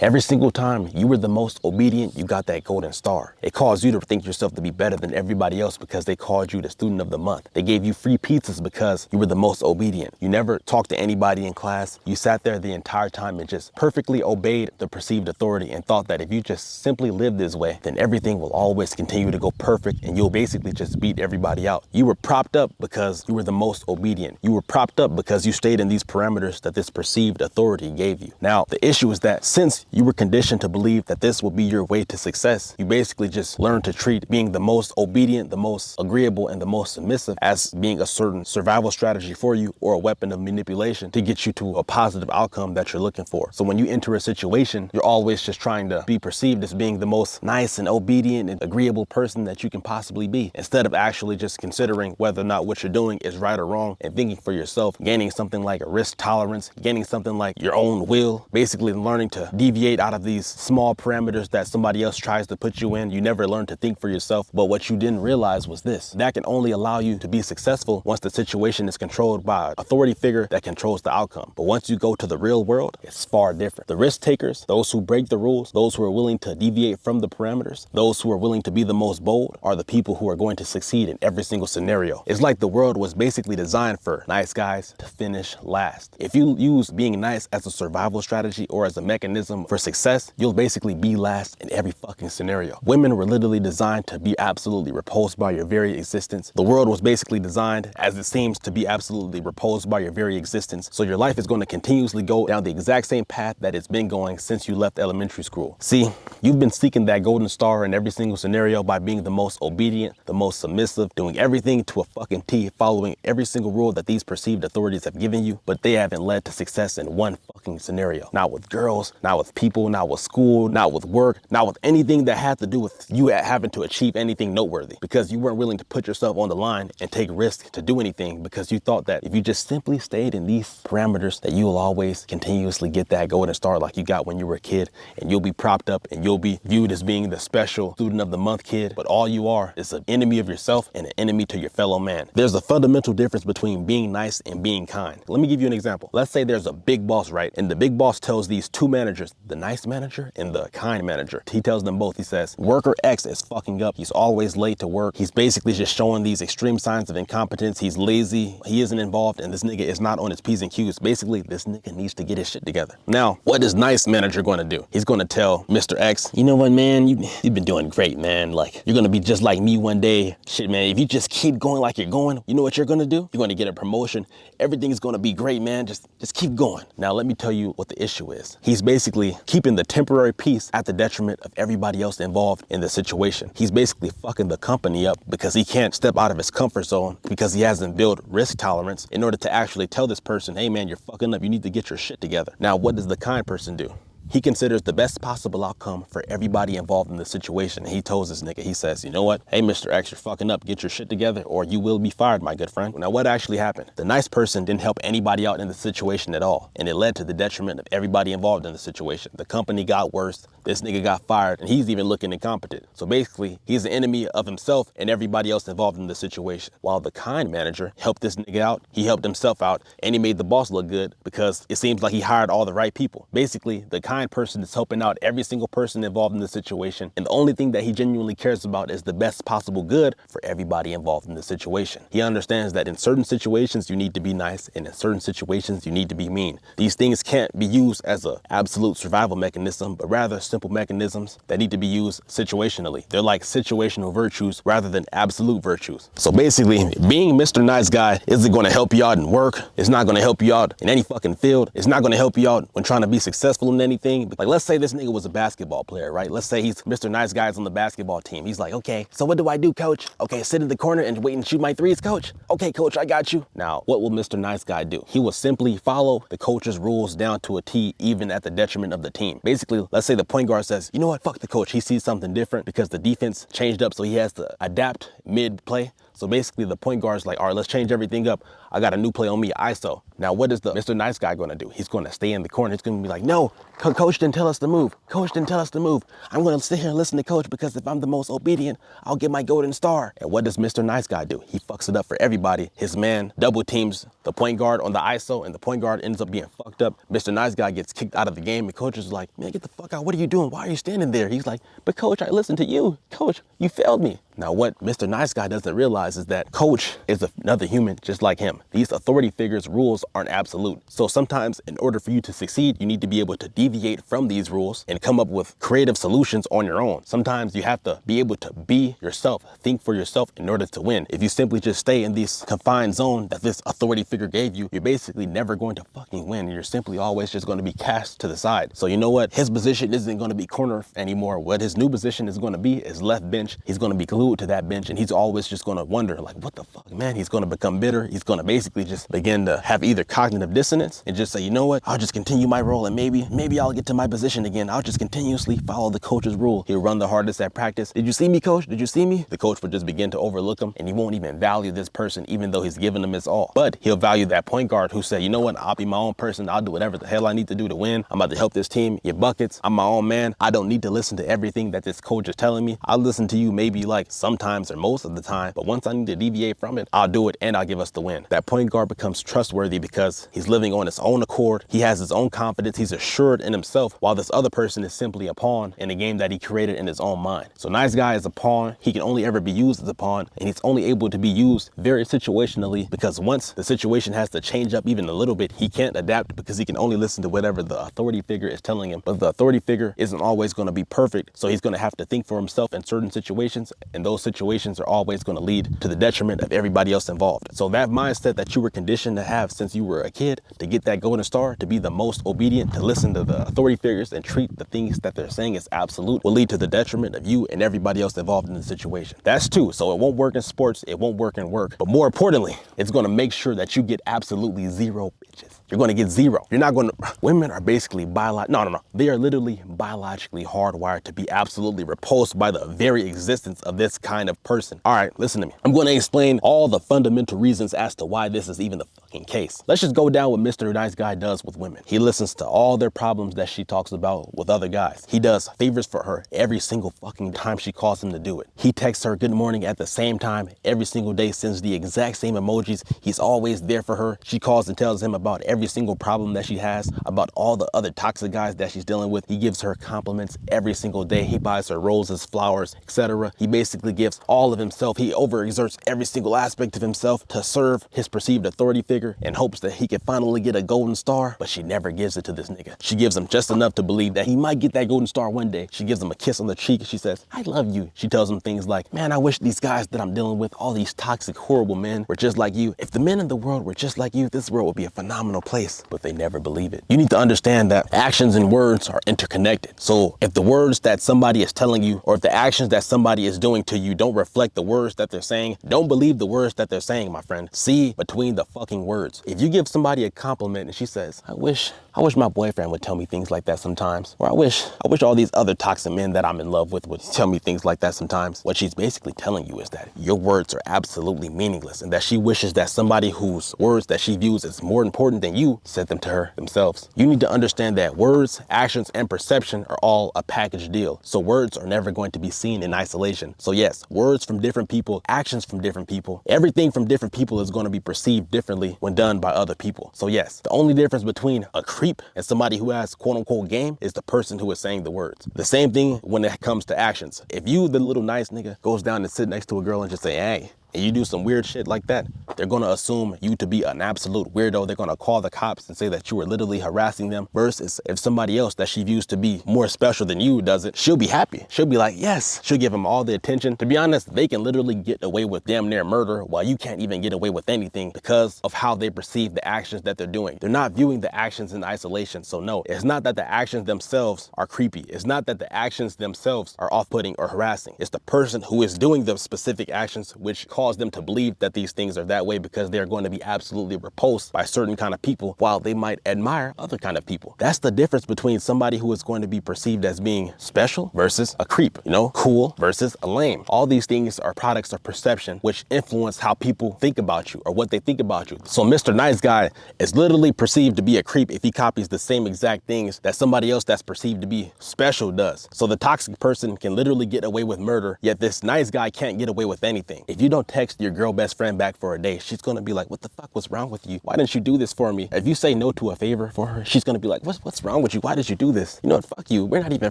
Every single time you were the most obedient, you got that golden star. It caused you to think yourself to be better than everybody else because they called you the student of the month. They gave you free pizzas because you were the most obedient. You never talked to anybody in class. You sat there the entire time and just perfectly obeyed the perceived authority and thought that if you just simply live this way, then everything will always continue to go perfect and you'll basically just beat everybody out. You were propped up because you were the most obedient. You were propped up because you stayed in these parameters that this perceived authority gave you. Now, the issue is that since you were conditioned to believe that this will be your way to success, you basically just learned to treat being the most obedient, the most agreeable, and the most submissive as being a certain survival strategy for you or a weapon of manipulation to get you to a positive outcome that you're looking for. So when you enter a situation, you're always just trying to be perceived as being the most nice and obedient and agreeable person that you can possibly be, instead of actually just considering whether or not what you're doing is right or wrong and thinking for yourself, gaining something like a risk tolerance, gaining something like your own will, basically learning to deviate out of these small parameters that somebody else tries to put you in. You never learn to think for yourself. But what you didn't realize was this: that can only allow you to be successful once the situation is controlled by an authority figure that controls the outcome. But once you go to the real world, it's far different. The risk takers, those who break the rules, those who are willing to deviate from the parameters, those who are willing to be the most bold, are the people who are going to succeed in every single scenario. It's like the world was basically designed for nice guys to finish last. If you use being nice as a survival strategy or as a mechanism for success, you'll basically be last in every fucking scenario. Women were literally designed to be absolutely repulsed by your very existence. The world was basically designed, as it seems, to be absolutely repulsed by your very existence. So your life is going to continuously go down the exact same path that it's been going since you left elementary school. See, you've been seeking that golden star in every single scenario by being the most obedient, the most submissive, doing everything to a fucking T, following every single rule that these perceived authorities have given you, but they haven't led to success in one fucking scenario. Not with girls, not with people, not with school, not with work, not with anything that had to do with you having to achieve anything noteworthy, because you weren't willing to put yourself on the line and take risks to do anything, because you thought that if you just simply stayed in these parameters that you will always continuously get that golden star like you got when you were a kid, and you'll be propped up and you'll be viewed as being the special student of the month kid. But all you are is an enemy of yourself and an enemy to your fellow man. There's a fundamental difference between being nice and being kind. Let me give you an example. Let's say there's a big boss, right? And the big boss tells these two managers, the nice manager and the kind manager, he tells them both, he says, worker X is fucking up. He's always late to work. He's basically just showing these extreme signs of incompetence. He's lazy. He isn't involved, and this nigga is not on his P's and Q's. Basically, this nigga needs to get his shit together. Now, what is nice manager going to do? He's going to tell Mr. X, you know what, man, you've been doing great, man. Like, you're going to be just like me one day. Shit, man, if you just keep going like you're going, you know what you're going to do? You're going to get a promotion. Everything's going to be great, man. Just keep going. Now, let me tell you what the issue is. He's basically keeping the temporary peace at the detriment of everybody else involved in the situation. He's basically fucking the company up because he can't step out of his comfort zone because he hasn't built risk tolerance in order to actually tell this person, hey man, you're fucking up. You need to get your shit together. Now, what does the kind person do? He considers the best possible outcome for everybody involved in the situation. And he tells this nigga, he says, you know what? Hey, Mr. X, you're fucking up. Get your shit together or you will be fired, my good friend. Now, what actually happened? The nice person didn't help anybody out in the situation at all. And it led to the detriment of everybody involved in the situation. The company got worse. This nigga got fired and he's even looking incompetent. So basically, he's an enemy of himself and everybody else involved in the situation. While the kind manager helped this nigga out, he helped himself out, and he made the boss look good because it seems like he hired all the right people. Basically, the kind person is helping out every single person involved in the situation, and the only thing that he genuinely cares about is the best possible good for everybody involved in the situation. He understands that in certain situations you need to be nice, and in certain situations you need to be mean. These things can't be used as an absolute survival mechanism, but rather simple mechanisms that need to be used situationally. They're like situational virtues rather than absolute virtues. So basically, being Mr. Nice Guy isn't going to help you out in work. It's not going to help you out in any fucking field. It's not going to help you out when trying to be successful in anything. Like, let's say this nigga was a basketball player, right? Let's say he's Mr. Nice Guy's on the basketball team. He's like, okay, so what do I do, coach? Okay, sit in the corner and wait and shoot my threes, coach. Okay, coach, I got you. Now, what will Mr. Nice Guy do? He will simply follow the coach's rules down to a T, even at the detriment of the team. Basically, let's say the point guard says, you know what, fuck the coach. He sees something different because the defense changed up, so he has to adapt mid-play. So basically the point guard's like, all right, let's change everything up. I got a new play on me, ISO. Now, what is the Mr. Nice Guy going to do? He's going to stay in the corner. He's going to be like, no, coach didn't tell us to move. Coach didn't tell us to move. I'm going to sit here and listen to coach because if I'm the most obedient, I'll get my golden star. And what does Mr. Nice Guy do? He fucks it up for everybody. His man double teams the point guard on the ISO and the point guard ends up being fucked up. Mr. Nice Guy gets kicked out of the game and coach is like, man, get the fuck out. What are you doing? Why are you standing there? He's like, but coach, I listened to you. Coach, you failed me. Now, what Mr. Nice Guy doesn't realize is that coach is another human just like him. These authority figures' rules aren't absolute. So sometimes in order for you to succeed, you need to be able to deviate from these rules and come up with creative solutions on your own. Sometimes you have to be able to be yourself, think for yourself in order to win. If you simply just stay in this confined zone that this authority figure gave you, you're basically never going to fucking win. You're simply always just going to be cast to the side. So you know what? His position isn't going to be corner anymore. What his new position is going to be is left bench. He's going to be glued to that bench and he's always just going to wonder like, what the fuck, man? He's going to become bitter. He's going to basically just begin to have either cognitive dissonance and just say, you know what? I'll just continue my role and maybe I'll get to my position again. I'll just continuously follow the coach's rule. He'll run the hardest at practice. Did you see me, coach? Did you see me? The coach would just begin to overlook him and he won't even value this person even though he's given him his all. But he'll value that point guard who said, you know what? I'll be my own person. I'll do whatever the hell I need to do to win. I'm about to help this team get buckets. I'm my own man. I don't need to listen to everything that this coach is telling me. I'll listen to you maybe like sometimes or most of the time, but once I need to deviate from it, I'll do it and I'll give us the win. That point guard becomes trustworthy because he's living on his own accord. He has his own confidence. He's assured in himself while this other person is simply a pawn in a game that he created in his own mind. So Nice Guy is a pawn. He can only ever be used as a pawn and he's only able to be used very situationally because once the situation has to change up even a little bit, he can't adapt because he can only listen to whatever the authority figure is telling him. But the authority figure isn't always going to be perfect. So he's going to have to think for himself in certain situations and those situations are always going to lead to the detriment of everybody else involved. So that mindset that you were conditioned to have since you were a kid, to get that golden star, to be the most obedient, to listen to the authority figures and treat the things that they're saying as absolute, will lead to the detriment of you and everybody else involved in the situation. That's two. So it won't work in sports, it won't work in work, but more importantly, it's going to make sure that you get absolutely zero bitches. You're going to get zero. You're not going to, women are basically no. They are literally biologically hardwired to be absolutely repulsed by the very existence of this kind of person. All right, listen to me. I'm going to explain all the fundamental reasons as to why this is even the fucking case. Let's just go down what Mr. Nice Guy does with women. He listens to all their problems that she talks about with other guys. He does favors for her every single fucking time she calls him to do it. He texts her good morning at the same time every single day, sends the exact same emojis. He's always there for her. She calls and tells him about every single problem that she has, about all the other toxic guys that she's dealing with. He gives her compliments every single day. He buys her roses, flowers, etc. He basically gives all of himself. He overexerts every single aspect of himself to serve his perceived authority figure in hopes that he can finally get a golden star, but she never gives it to this nigga. She gives him just enough to believe that he might get that golden star one day. She gives him a kiss on the cheek. She says, I love you. She tells him things like, man, I wish these guys that I'm dealing with, all these toxic, horrible men, were just like you. If the men in the world were just like you, this world would be a phenomenal place. But they never believe it. You need to understand that actions and words are interconnected. So if the words that somebody is telling you, or if the actions that somebody is doing to you don't reflect the words that they're saying, don't believe the words that they're saying, my friend. See between the fucking words. If you give somebody a compliment and she says, I wish my boyfriend would tell me things like that sometimes. Or I wish all these other toxic men that I'm in love with would tell me things like that sometimes. What she's basically telling you is that your words are absolutely meaningless and that she wishes that somebody whose words that she views as more important than you said them to her themselves. You need to understand that words, actions, and perception are all a package deal. So words are never going to be seen in isolation. So yes, words from different people, actions from different people, everything from different people is going to be perceived differently when done by other people. So yes, the only difference between a creep and somebody who has quote unquote game is the person who is saying the words. The same thing when it comes to actions. If you, the little nice nigga, goes down and sit next to a girl and just say, hey, and you do some weird shit like that, they're going to assume you to be an absolute weirdo. They're going to call the cops and say that you were literally harassing them. Versus if somebody else that she views to be more special than you does it, she'll be happy. She'll be like, yes. She'll give them all the attention. To be honest, they can literally get away with damn near murder while you can't even get away with anything because of how they perceive the actions that they're doing. They're not viewing the actions in isolation. So no, it's not that the actions themselves are creepy. It's not that the actions themselves are off-putting or harassing. It's the person who is doing the specific actions which cause them to believe that these things are that way because they're going to be absolutely repulsed by certain kind of people while they might admire other kind of people. That's the difference between somebody who is going to be perceived as being special versus a creep, cool versus a lame. All these things are products of perception which influence how people think about you or what they think about you. So Mr. Nice Guy is literally perceived to be a creep if he copies the same exact things that somebody else that's perceived to be special does. So the toxic person can literally get away with murder, yet this nice guy can't get away with anything. If you don't text your girl best friend back for a day, she's gonna be like, what the fuck was wrong with you? Why didn't you do this for me? If you say no to a favor for her, she's gonna be like, what's wrong with you? Why did you do this? You know what, fuck you. We're not even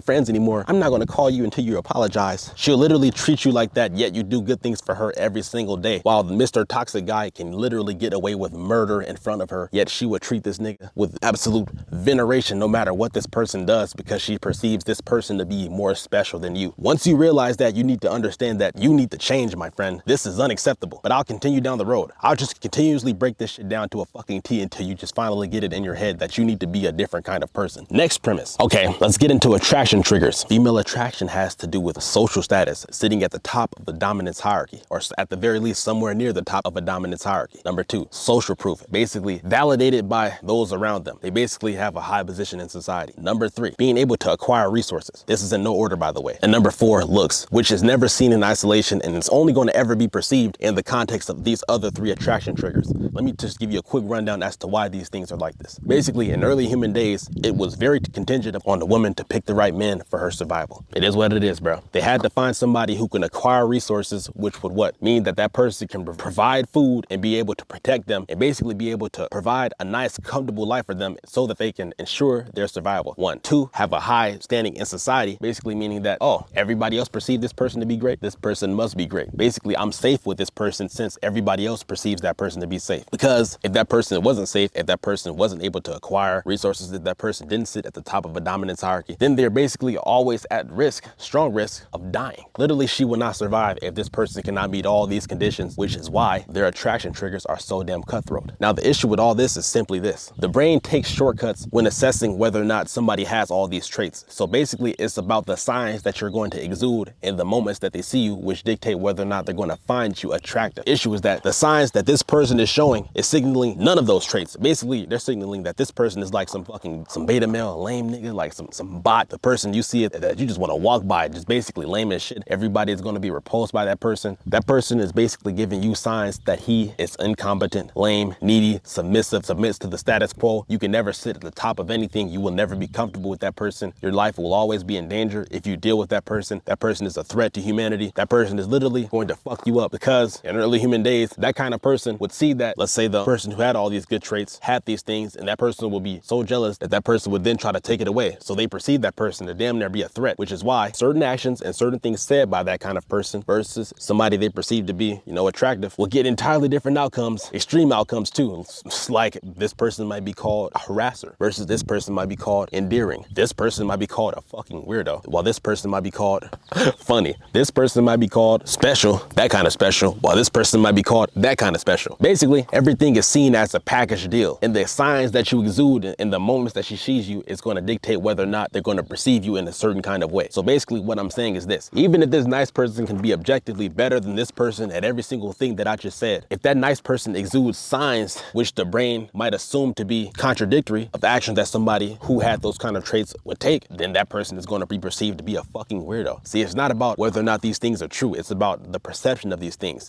friends anymore. I'm not gonna call you until you apologize. She'll literally treat you like that, yet you do good things for her every single day. While Mr. Toxic Guy can literally get away with murder in front of her, yet she would treat this nigga with absolute veneration no matter what this person does, because she perceives this person to be more special than you. Once you realize that, you need to understand that you need to change, my friend. This is unacceptable. But I'll continue down the road. I'll just continuously break this shit down to a fucking T until you just finally get it in your head that you need to be a different kind of person. Next premise. Okay, let's get into attraction triggers. Female attraction has to do with social status, sitting at the top of the dominance hierarchy, or at the very least somewhere near the top of a dominance hierarchy. Number 2, social proof, basically validated by those around them. They basically have a high position in society. Number 3, being able to acquire resources. This is in no order, by the way. And number 4, looks, which is never seen in isolation, and it's only going to ever be perceived in the context of these other 3 attraction triggers. Let me just give you a quick rundown as to why these things are like this. Basically, in early human days, it was very contingent upon the woman to pick the right man for her survival. It is what it is, bro. They had to find somebody who can acquire resources, which would what? Mean that that person can provide food and be able to protect them, and basically be able to provide a nice, comfortable life for them so that they can ensure their survival. 1. 2, have a high standing in society, basically meaning that, oh, everybody else perceives this person to be great, this person must be great. Basically, I'm safe with this person since everybody else perceives that person to be safe. Because if that person wasn't safe, if that person wasn't able to acquire resources, if that person didn't sit at the top of a dominance hierarchy, then they're basically always at risk, strong risk of dying. Literally, she will not survive if this person cannot meet all these conditions, which is why their attraction triggers are so damn cutthroat. Now, the issue with all this is simply this. The brain takes shortcuts when assessing whether or not somebody has all these traits. So basically, it's about the signs that you're going to exude in the moments that they see you, which dictate whether or not they're going to find you attractive. The issue is that the signs that this person is showing is signaling none of those traits. Basically, they're signaling that this person is like some beta male, lame nigga, like some bot. The person you see it that you just want to walk by, just basically lame as shit. Everybody is going to be repulsed by that person. That person is basically giving you signs that he is incompetent, lame, needy, submissive, submits to the status quo. You can never sit at the top of anything. You will never be comfortable with that person. Your life will always be in danger if you deal with that person. That person is a threat to humanity. That person is literally going to fuck you up, because in early human days, that kind of person would see that, let's say the person who had all these good traits had these things, and that person will be so jealous that that person would then try to take it away. So they perceive that person to damn near be a threat, which is why certain actions and certain things said by that kind of person versus somebody they perceive to be, attractive will get entirely different outcomes, extreme outcomes too. It's like this person might be called a harasser versus this person might be called endearing. This person might be called a fucking weirdo, while this person might be called funny. This person might be called special, that kind of special, while this person might be called that kind of special. Basically, everything is seen as a package deal, and the signs that you exude in the moments that she sees you is going to dictate whether or not they're going to perceive you in a certain kind of way. So basically what I'm saying is this: even if this nice person can be objectively better than this person at every single thing that I just said, if that nice person exudes signs which the brain might assume to be contradictory of actions that somebody who had those kind of traits would take, then that person is going to be perceived to be a fucking weirdo. See, it's not about whether or not these things are true, it's about the perception of these things.